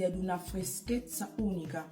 ad una freschezza unica.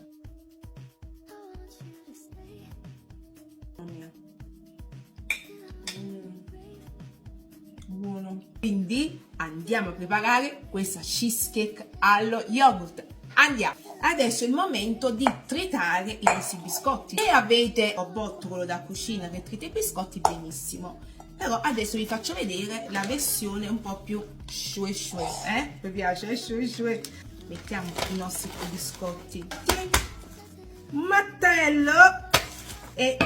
Buono. Quindi andiamo a preparare questa cheesecake allo yogurt. Andiamo. Adesso è il momento di tritare i nostri biscotti. Se avete un bottolo da cucina che trita i biscotti, benissimo. Però adesso vi faccio vedere la versione un po' più shue shue. Mi piace, shue shue. Mettiamo i nostri biscotti, mattarello, e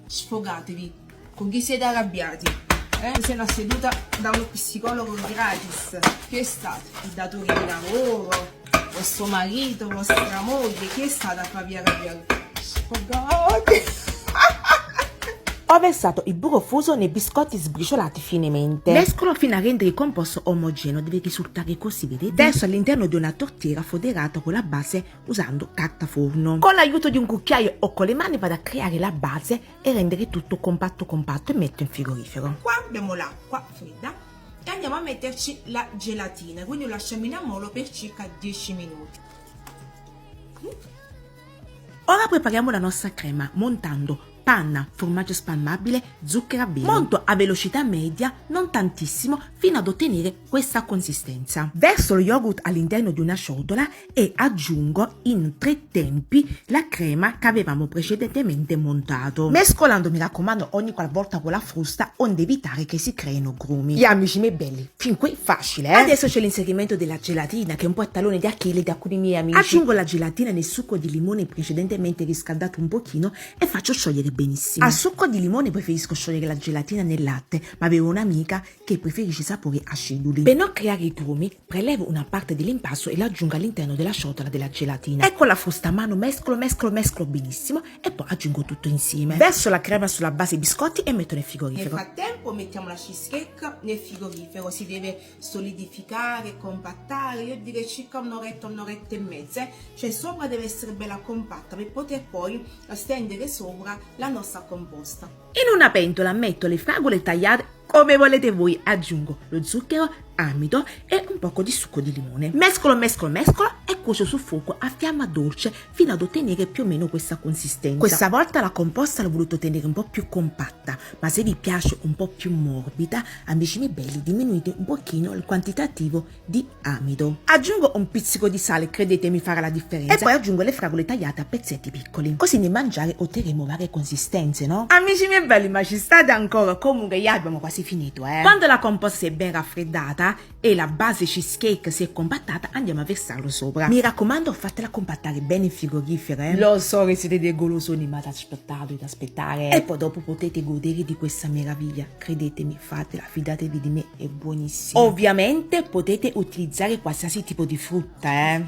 sfogatevi con chi siete arrabbiati. Sei una seduta da uno psicologo gratis. Chi è stato? Il datore di lavoro, vostro marito, vostra moglie? Chi è stata a farvi arrabbiare? Sfogati. Ho versato il burro fuso nei biscotti sbriciolati finemente. Mescolo fino a rendere il composto omogeneo, deve risultare così, vedete? Verso all'interno di una tortiera foderata con la base usando carta forno. Con l'aiuto di un cucchiaio o con le mani vado a creare la base e rendere tutto compatto e metto in frigorifero. Qua abbiamo l'acqua fredda e andiamo a metterci la gelatina, quindi lo lasciamo in ammollo per circa 10 minuti. Ora prepariamo la nostra crema montando panna, formaggio spalmabile, zucchero a velo. Monto a velocità media, non tantissimo, fino ad ottenere questa consistenza. Verso lo yogurt all'interno di una ciotola e aggiungo in 3 tempi la crema che avevamo precedentemente montato. Mescolando, mi raccomando, ogni qualvolta con la frusta, onde evitare che si creino grumi. Gli amici miei belli, fin qui facile, Adesso c'è l'inserimento della gelatina, che è un po' il tallone di Achille di alcuni miei amici. Aggiungo la gelatina nel succo di limone precedentemente riscaldato un pochino e faccio sciogliere benissimo. Al succo di limone preferisco sciogliere la gelatina nel latte, ma avevo un'amica che preferisce i sapori aciduli. Per non creare i grumi, prelevo una parte dell'impasto e la aggiungo all'interno della ciotola della gelatina. E con la frusta a mano mescolo benissimo e poi aggiungo tutto insieme. Verso la crema sulla base biscotti e metto nel frigorifero. Nel frattempo mettiamo la cheesecake nel frigorifero, si deve solidificare, compattare, io direi circa un'oretta e mezza, cioè sopra deve essere bella compatta per poter poi stendere sopra la nostra composta. In una pentola metto le fragole tagliate come volete voi, aggiungo lo zucchero, amido e un poco di succo di limone. Mescolo e cuocio sul fuoco a fiamma dolce fino ad ottenere più o meno questa consistenza. Questa volta la composta l'ho voluto tenere un po' più compatta, ma se vi piace un po' più morbida, amici miei belli, diminuite un pochino il quantitativo di amido. Aggiungo un pizzico di sale, credetemi farà la differenza, e poi aggiungo le fragole tagliate a pezzetti piccoli. Così nel mangiare otterremo varie consistenze, no? Amici miei belli, ma ci state ancora? Comunque ya abbiamo quasi finito, Quando la composta si è ben raffreddata e la base cheesecake si è compattata, andiamo a versarlo sopra. Mi raccomando, fatela compattare bene in frigorifero, Lo so che siete dei golosoni, ma ad aspettare. E poi dopo potete godere di questa meraviglia. Credetemi, fatela, fidatevi di me, è buonissima. Ovviamente potete utilizzare qualsiasi tipo di frutta,